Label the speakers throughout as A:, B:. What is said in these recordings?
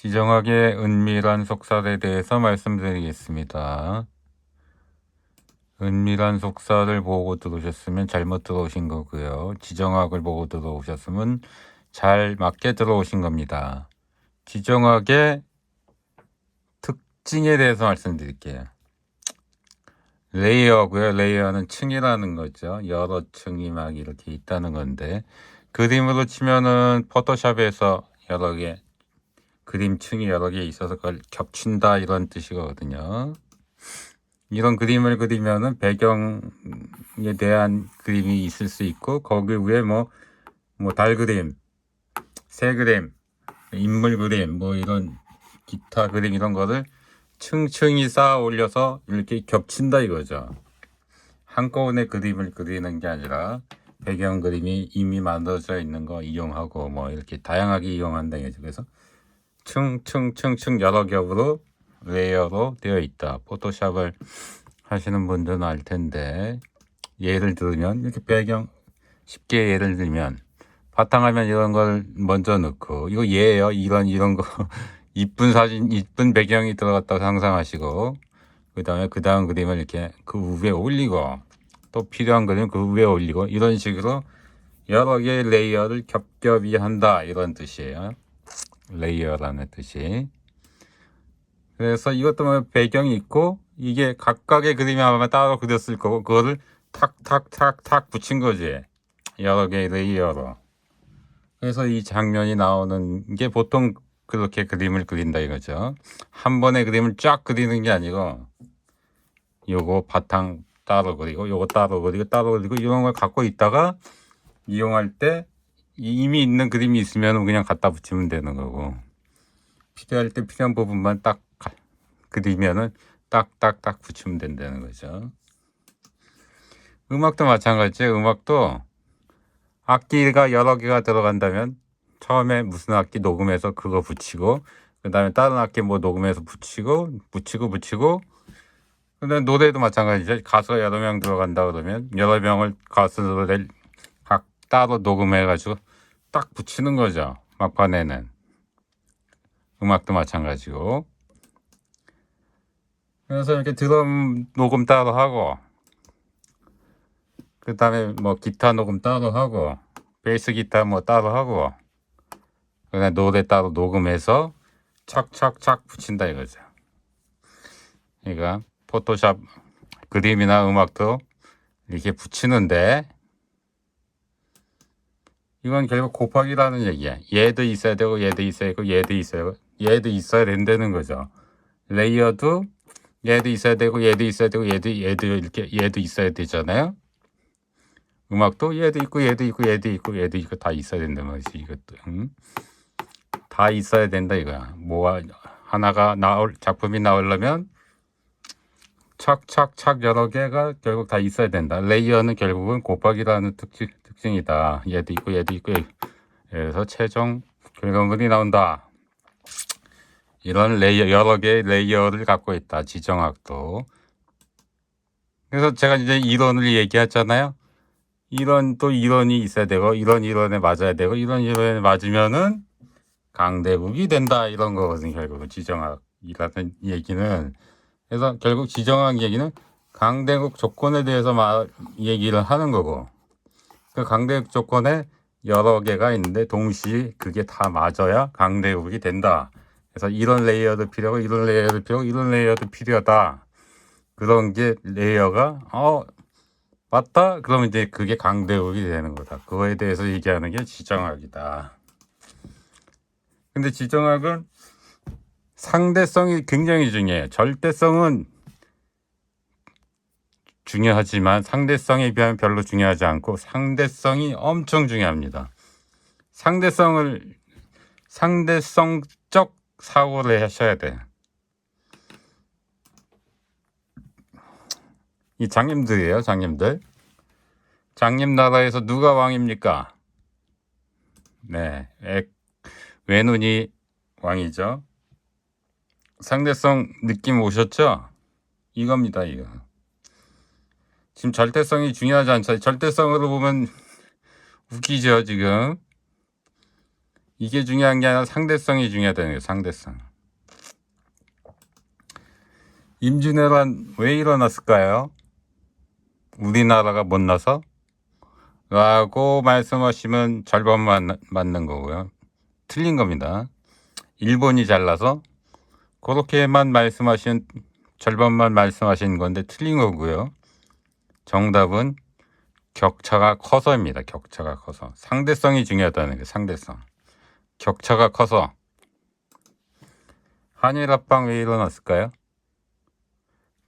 A: 지정학의 은밀한 속살에 대해서 말씀드리겠습니다. 은밀한 속살을 보고 들어오셨으면 잘못 들어오신 거고요. 지정학을 보고 들어오셨으면 잘 맞게 들어오신 겁니다. 지정학의 특징에 대해서 말씀드릴게요. 레이어고요. 레이어는 층이라는 거죠. 여러 층이 막 이렇게 있다는 건데, 그림으로 치면은 포토샵에서 여러 개 그림층이 여러 개 있어서 그걸 겹친다 이런 뜻이거든요. 이런 그림을 그리면은 배경에 대한 그림이 있을 수 있고, 거기 위에 뭐 달 그림, 새 그림, 인물 그림, 뭐 이런 기타 그림 이런 거를 층층이 쌓아 올려서 이렇게 겹친다 이거죠. 한꺼번에 그림을 그리는 게 아니라 배경 그림이 이미 만들어져 있는 거 이용하고 뭐 이렇게 다양하게 이용한다 이거죠. 그래서 층층층층 여러 겹으로 레이어로 되어 있다. 포토샵을 하시는 분들은 알 텐데, 예를 들면 이렇게 배경 쉽게 예를 들면 바탕화면 이런 걸 먼저 넣고, 이거 예예요. 이런 거 이쁜 사진 이쁜 배경이 들어갔다고 상상하시고, 그 다음 그림을 이렇게 그 위에 올리고, 또 필요한 그림 그 위에 올리고, 이런 식으로 여러 개의 레이어를 겹겹이 한다 이런 뜻이에요. 레이어라는 뜻이. 그래서 이것도 뭐 배경이 있고, 이게 각각의 그림이 아마 따로 그렸을 거고, 그거를 탁탁탁탁 붙인 거지. 여러 개의 레이어로. 그래서 이 장면이 나오는 게 보통 그렇게 그림을 그린다 이거죠. 한 번에 그림을 쫙 그리는 게 아니고, 요거 바탕 따로 그리고, 요거 따로 그리고, 따로 그리고, 이런 걸 갖고 있다가 이용할 때 이미 있는 그림이 있으면 그냥 갖다 붙이면 되는 거고, 필요할 때 필요한 부분만 딱 그리면은 딱딱딱 붙이면 된다는 거죠. 음악도 마찬가지예요. 음악도 악기가 여러 개가 들어간다면 처음에 무슨 악기 녹음해서 그거 붙이고, 그 다음에 다른 악기 뭐 녹음해서 붙이고 그 다음에 노래도 마찬가지죠. 가수가 여러 명 들어간다 그러면 여러 명을 가수들을 각 따로 녹음해가지고 딱 붙이는 거죠. 막판에는. 음악도 마찬가지고. 그래서 이렇게 드럼 녹음 따로 하고, 그 다음에 뭐 기타 녹음 따로 하고, 베이스 기타 뭐 따로 하고, 그다음에 노래 따로 녹음해서 착착착 붙인다 이거죠. 그러니까 포토샵 그림이나 음악도 이렇게 붙이는데, 이건 결국 곱하기라는 얘기야. 얘도 있어야 되고 얘도 있어야 되고 얘도 있어야 된다는 거죠. 레이어도 얘도 있어야 되고 얘도 있어야 되고 얘도 이렇게 얘도 있어야 되잖아요. 음악도 얘도 있고 얘도 있고 얘도 있고 얘도 있고 다 있어야 된다는 거지. 이것도 다 있어야 된다 이거야. 뭐가 하나가 작품이 나오려면 착착착 여러 개가 결국 다 있어야 된다. 레이어는 결국은 곱하기라는 특징이다. 얘도 있고 얘도 있고, 그래서 최종 결과물이 나온다. 이런 레이어, 여러 개의 레이어를 갖고 있다. 지정학도. 그래서 제가 이제 이론을 얘기했잖아요. 이론이 있어야 되고, 이런 이론에 맞아야 되고, 이런 이론에 맞으면은 강대국이 된다. 이런 거거든요. 결국 지정학이라는 얘기는. 그래서 결국 지정학 얘기는 강대국 조건에 대해서 얘기를 하는 거고, 그 강대국 조건에 여러 개가 있는데 동시에 그게 다 맞아야 강대국이 된다. 그래서 이런 레이어도 필요하고 이런 레이어도 필요하고 이런 레이어도 필요하다. 그런 게 레이어가 맞다? 그러면 이제 그게 강대국이 되는 거다. 그거에 대해서 얘기하는 게 지정학이다. 근데 지정학은 상대성이 굉장히 중요해요. 절대성은 중요하지만 상대성에 비하면 별로 중요하지 않고, 상대성이 엄청 중요합니다. 상대성적 사고를 하셔야 돼. 이 장님들이에요. 장님 나라에서 누가 왕입니까? 네, 외눈이 왕이죠. 상대성 느낌 오셨죠? 이겁니다. 이거 지금 절대성이 중요하지 않죠. 절대성으로 보면 웃기죠. 지금 이게 중요한 게 아니라 상대성이 중요하다는 거예요. 상대성. 임진왜란 왜 일어났을까요? 우리나라가 못나서? 라고 말씀하시면 절반 맞는 거고요. 틀린 겁니다. 일본이 잘나서? 그렇게만 말씀하신 절반만 말씀하신 건데 틀린 거고요. 정답은 격차가 커서입니다. 격차가 커서. 상대성이 중요하다는 게 상대성. 격차가 커서. 한일 합방 왜 일어났을까요?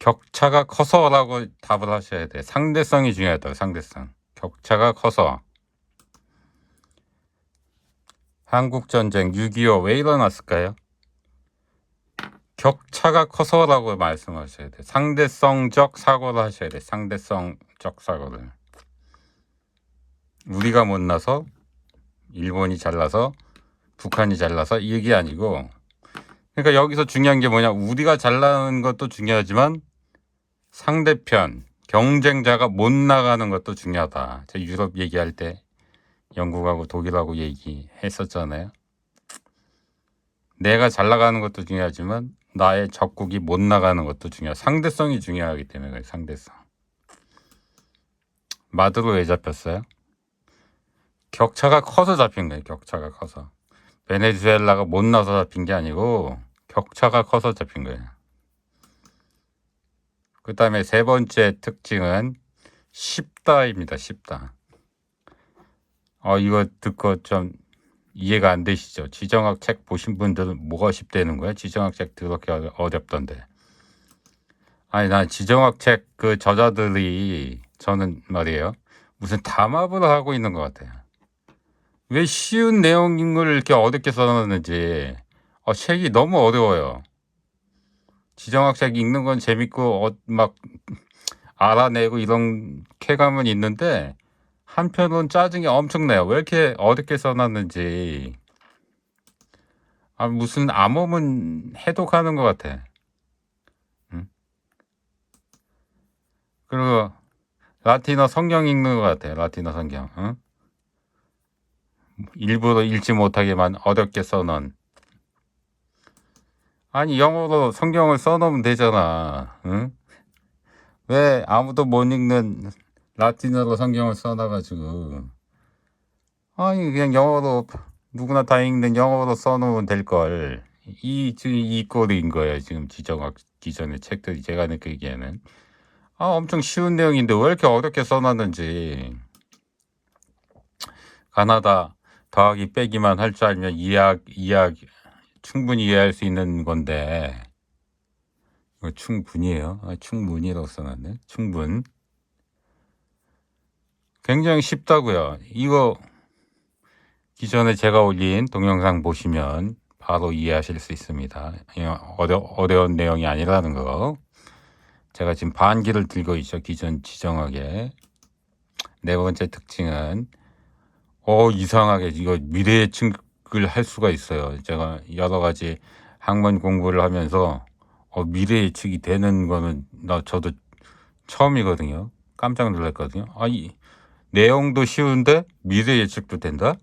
A: 격차가 커서라고 답을 하셔야 돼요. 상대성이 중요하다고. 상대성. 격차가 커서. 한국전쟁 6.25 왜 일어났을까요? 격차가 커서라고 말씀하셔야 돼요. 상대성적 사고를 하셔야 돼요. 상대성적 사고를. 우리가 못나서 일본이 잘나서 북한이 잘나서 이게 아니고, 그러니까 여기서 중요한 게 뭐냐, 우리가 잘나는 것도 중요하지만 상대편 경쟁자가 못 나가는 것도 중요하다. 제가 유럽 얘기할 때 영국하고 독일하고 얘기했었잖아요. 내가 잘 나가는 것도 중요하지만 나의 적국이 못 나가는 것도 중요하다. 상대성이 중요하기 때문에 그래요. 상대성. 마두로 왜 잡혔어요? 격차가 커서 잡힌 거예요. 격차가 커서. 베네수엘라가 못 나서 잡힌 게 아니고 격차가 커서 잡힌 거예요. 그 다음에 세 번째 특징은 쉽다입니다. 쉽다. 이거 듣고 좀 이해가 안 되시죠? 지정학 책 보신 분들은 뭐가 쉽다는 거야? 지정학 책 그렇게 어렵던데. 아니, 난 지정학 책 그 저자들이 저는 말이에요. 무슨 담합을 하고 있는 것 같아요. 왜 쉬운 내용을 이렇게 어렵게 써놨는지. 책이 너무 어려워요. 지정학 책 읽는 건 재밌고 막 알아내고 이런 쾌감은 있는데 한편으로는 짜증이 엄청나요. 왜 이렇게 어렵게 써놨는지. 무슨 암호문 해독하는 것 같아. 응? 그리고 라틴어 성경 읽는 것 같아. 라틴어 성경. 응? 일부러 읽지 못하게만 어렵게 써놓은. 아니, 영어로 성경을 써놓으면 되잖아. 응? 왜 아무도 못 읽는 라틴어로 성경을 써놔가지고. 아니, 그냥 영어로 누구나 다 읽는 영어로 써놓으면 될걸. 지금 이 꼴인 거예요. 지금 지정학 기존의 책들이 제가 느끼기에는. 엄청 쉬운 내용인데 왜 이렇게 어렵게 써놨는지. 가나다 더하기 빼기만 할 줄 알면 충분히 이해할 수 있는 건데. 이거 충분이에요. 충분이라고 써놨네. 충분. 굉장히 쉽다고요. 이거 기존에 제가 올린 동영상 보시면 바로 이해하실 수 있습니다. 어려운 내용이 아니라는 거. 제가 지금 반기를 들고 있죠. 기존 지정학의. 네 번째 특징은 이상하게 이거 미래 예측을 할 수가 있어요. 제가 여러 가지 학문 공부를 하면서 미래 예측이 되는 거는 저도 처음이거든요. 깜짝 놀랐거든요. 내용도 쉬운데 미래 예측도 된다?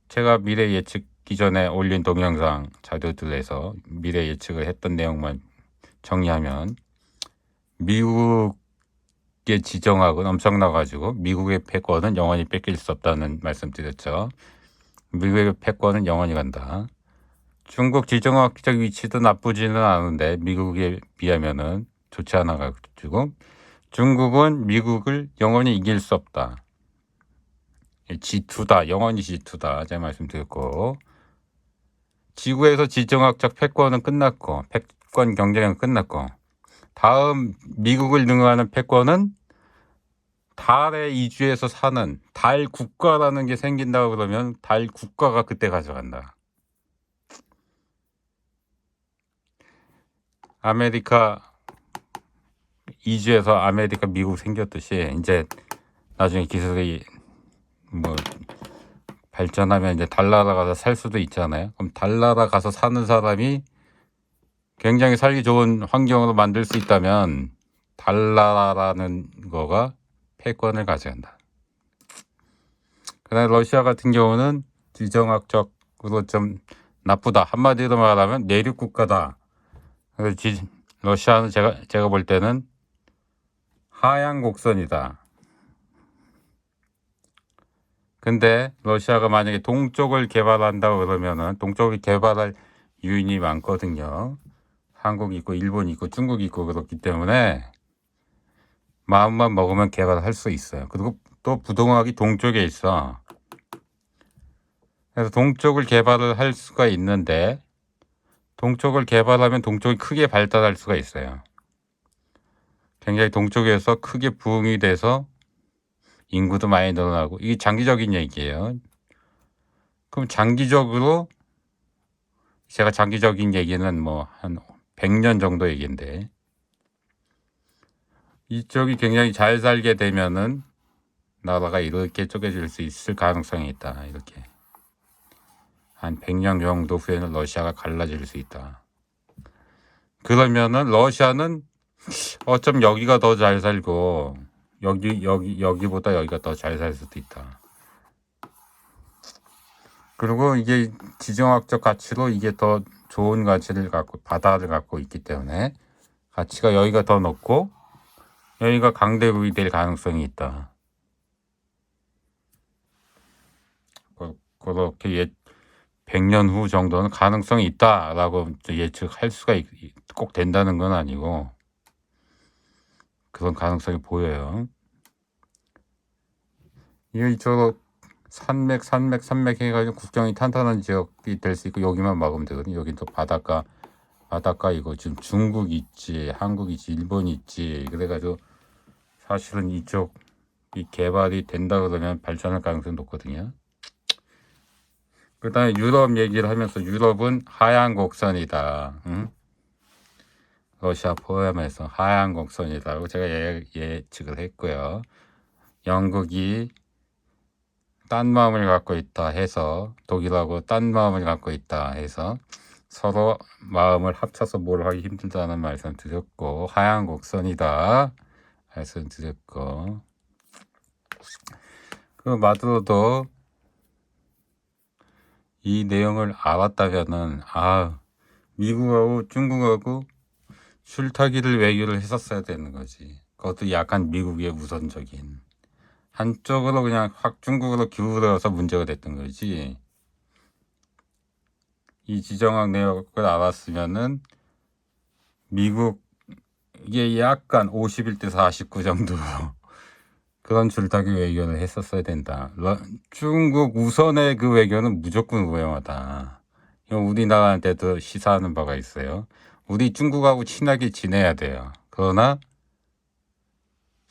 A: 제가 미래 예측 기존에 올린 동영상 자료들에서 미래 예측을 했던 내용만 정리하면, 미국의 지정학은 엄청나가지고 미국의 패권은 영원히 뺏길 수 없다는 말씀드렸죠. 미국의 패권은 영원히 간다. 중국 지정학적 위치도 나쁘지는 않은데 미국에 비하면은 좋지 않아가지고 중국은 미국을 영원히 이길 수 없다. G2다. 영원히 G2다. 제가 말씀드렸고, 지구에서 지정학적 패권은 끝났고, 패권 경쟁은 끝났고, 다음 미국을 능가하는 패권은 달에 이주해서 사는 달 국가라는 게 생긴다고 그러면 달 국가가 그때 가져간다. 아메리카 이주해서 아메리카 미국 생겼듯이 이제 나중에 기술이 발전하면 이제 달나라 가서 살 수도 있잖아요. 그럼 달나라 가서 사는 사람이 굉장히 살기 좋은 환경으로 만들 수 있다면 달나라라는 거가 패권을 가져간다. 그다음에 러시아 같은 경우는 지정학적으로 좀 나쁘다. 한마디로 말하면 내륙 국가다. 그래서 러시아는 제가 볼 때는 하향 곡선이다. 근데 러시아가 만약에 동쪽을 개발한다고 그러면은 동쪽을 개발할 요인이 많거든요. 한국이 있고 일본이 있고 중국이 있고 그렇기 때문에 마음만 먹으면 개발할 수 있어요. 그리고 또 부동학이 동쪽에 있어. 그래서 동쪽을 개발을 할 수가 있는데 동쪽을 개발하면 동쪽이 크게 발달할 수가 있어요. 굉장히 동쪽에서 크게 부흥이 돼서 인구도 많이 늘어나고 이게 장기적인 얘기예요. 그럼 장기적으로 제가 장기적인 얘기는 뭐 한 100년 정도 얘기인데 이쪽이 굉장히 잘 살게 되면은 나라가 이렇게 쪼개질 수 있을 가능성이 있다. 이렇게 한 100년 정도 후에는 러시아가 갈라질 수 있다. 그러면은 러시아는 어쩜 여기가 더 잘 살고 여기보다 여기가 더 잘 살 수도 있다. 그리고 이게 지정학적 가치로 이게 더 좋은 가치를 갖고 바다를 갖고 있기 때문에 가치가 여기가 더 높고 여기가 강대국이 될 가능성이 있다. 그렇게 100년 후 정도는 가능성이 있다라고 예측할 수가 꼭 된다는 건 아니고 그런 가능성이 보여요. 이쪽으로 산맥 해가지고 국경이 탄탄한 지역이 될 수 있고 여기만 막으면 되거든요. 여긴 또 바닷가이고 지금 중국 있지, 한국 있지, 일본 있지. 그래가지고 사실은 이쪽이 개발이 된다 그러면 발전할 가능성이 높거든요. 그 다음에 유럽 얘기를 하면서 유럽은 하향 곡선이다. 응? 러시아 포함해서 하향 곡선이라고 제가 예측을 했고요. 영국이 딴 마음을 갖고 있다 해서 독일하고 딴 마음을 갖고 있다 해서 서로 마음을 합쳐서 뭘 하기 힘들다는 말씀 드렸고 하향 곡선이다 말씀 드렸고 그 마두로도 이 내용을 알았다면은 미국하고 중국하고 줄타기를 외교를 했었어야 되는 거지. 그것도 약간 미국의 우선적인 한쪽으로 그냥 확 중국으로 기울어서 문제가 됐던 거지. 이 지정학 내역을 알았으면은 미국이 약간 51대 49 정도 그런 줄타기 외교를 했었어야 된다. 중국 우선의 그 외교는 무조건 위험하다. 이건 우리나라한테도 시사하는 바가 있어요. 우리 중국하고 친하게 지내야 돼요. 그러나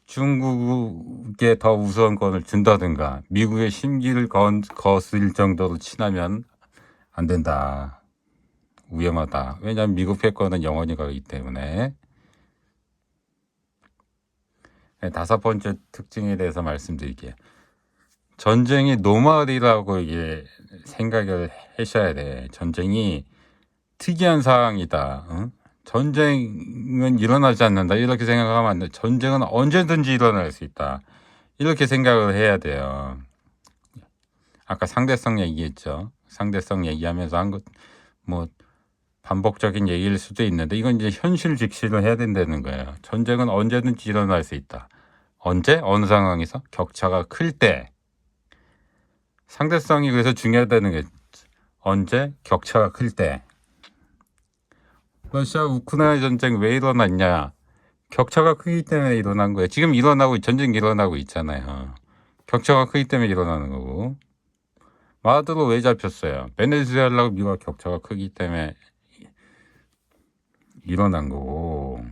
A: 중국에 더 우선권을 준다든가 미국의 심기를 거슬 정도로 친하면 안 된다. 위험하다. 왜냐하면 미국 패권은 영원히 가기 때문에. 5번째 특징에 대해서 말씀드릴게요. 전쟁이 노멀이라고 이게 생각을 하셔야 돼. 전쟁이 특이한 상황이다. 응? 전쟁은 일어나지 않는다. 이렇게 생각하면 안 돼. 전쟁은 언제든지 일어날 수 있다. 이렇게 생각을 해야 돼요. 아까 상대성 얘기했죠. 상대성 얘기하면서 한 것, 뭐, 반복적인 얘기일 수도 있는데, 이건 이제 현실 직시를 해야 된다는 거예요. 전쟁은 언제든지 일어날 수 있다. 언제? 어느 상황에서? 격차가 클 때. 상대성이 그래서 중요하다는 게, 언제? 격차가 클 때. 러시아 우크라이나 전쟁 왜 일어났냐? 격차가 크기 때문에 일어난 거예요. 지금 전쟁이 일어나고 있잖아요. 격차가 크기 때문에 일어나는 거고. 마두로 왜 잡혔어요? 베네수엘라하고 미국과 격차가 크기 때문에 일어난 거고.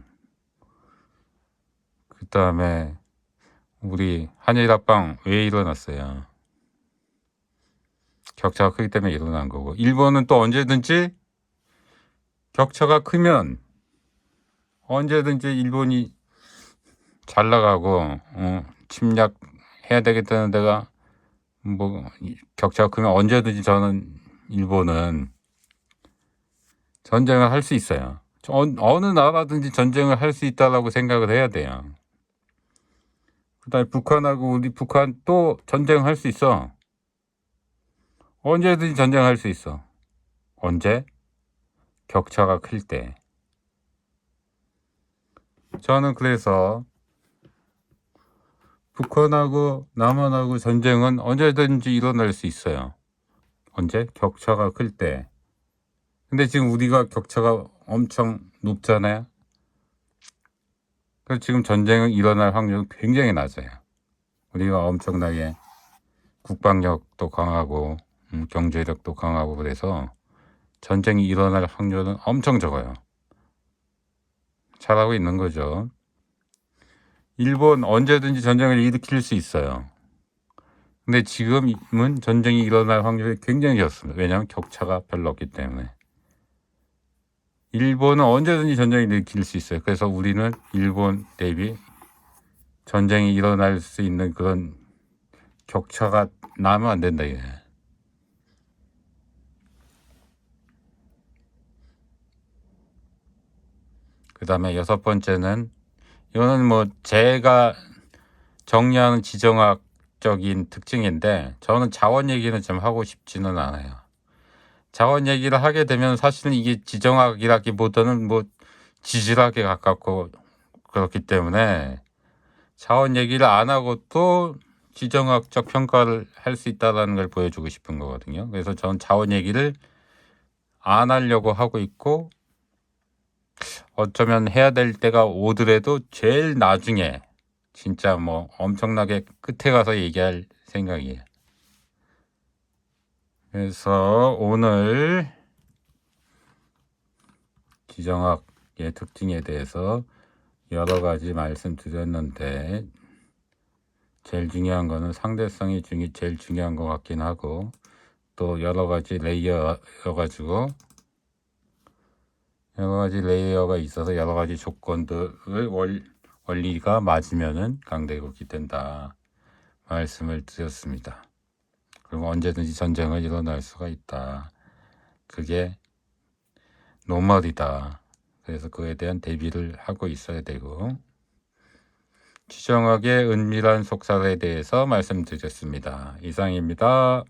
A: 그 다음에 우리 한일 합방 왜 일어났어요? 격차가 크기 때문에 일어난 거고. 일본은 또 언제든지 격차가 크면 언제든지 일본이 잘 나가고 침략해야 되겠다는 데가 뭐 격차가 크면 언제든지 저는 일본은 전쟁을 할 수 있어요. 어느 나라든지 전쟁을 할 수 있다라고 생각을 해야 돼요. 그다음에 북한하고 우리 북한 또 전쟁할 수 있어. 언제든지 전쟁할 수 있어. 언제? 격차가 클 때. 저는 그래서 북한하고 남한하고 전쟁은 언제든지 일어날 수 있어요. 언제? 격차가 클 때. 근데 지금 우리가 격차가 엄청 높잖아요. 그래서 지금 전쟁은 일어날 확률은 굉장히 낮아요. 우리가 엄청나게 국방력도 강하고 경제력도 강하고 그래서 전쟁이 일어날 확률은 엄청 적어요. 잘하고 있는 거죠. 일본 언제든지 전쟁을 일으킬 수 있어요. 근데 지금은 전쟁이 일어날 확률이 굉장히 적습니다. 왜냐하면 격차가 별로 없기 때문에. 일본은 언제든지 전쟁이 일으킬 수 있어요. 그래서 우리는 일본 대비 전쟁이 일어날 수 있는 그런 격차가 나면 안 된다 이게. 그 다음에 6번째는 이거는 뭐 제가 정리하는 지정학적인 특징인데 저는 자원 얘기는 좀 하고 싶지는 않아요. 자원 얘기를 하게 되면 사실은 이게 지정학이라기보다는 뭐 지질학에 가깝고 그렇기 때문에 자원 얘기를 안 하고 또 지정학적 평가를 할 수 있다는 걸 보여주고 싶은 거거든요. 그래서 저는 자원 얘기를 안 하려고 하고 있고 어쩌면 해야 될 때가 오더라도 제일 나중에 진짜 뭐 엄청나게 끝에 가서 얘기할 생각이에요. 그래서 오늘 지정학의 특징에 대해서 여러 가지 말씀드렸는데 제일 중요한 거는 상대성이 제일 중요한 것 같긴 하고 또 여러 가지 레이어가 있어서 여러 가지 조건들을 원리가 맞으면은 강대국이 된다 말씀을 드렸습니다. 그리고 언제든지 전쟁을 일어날 수가 있다. 그게 노멀이다. 그래서 그에 대한 대비를 하고 있어야 되고 지정학의 은밀한 속살에 대해서 말씀드렸습니다. 이상입니다.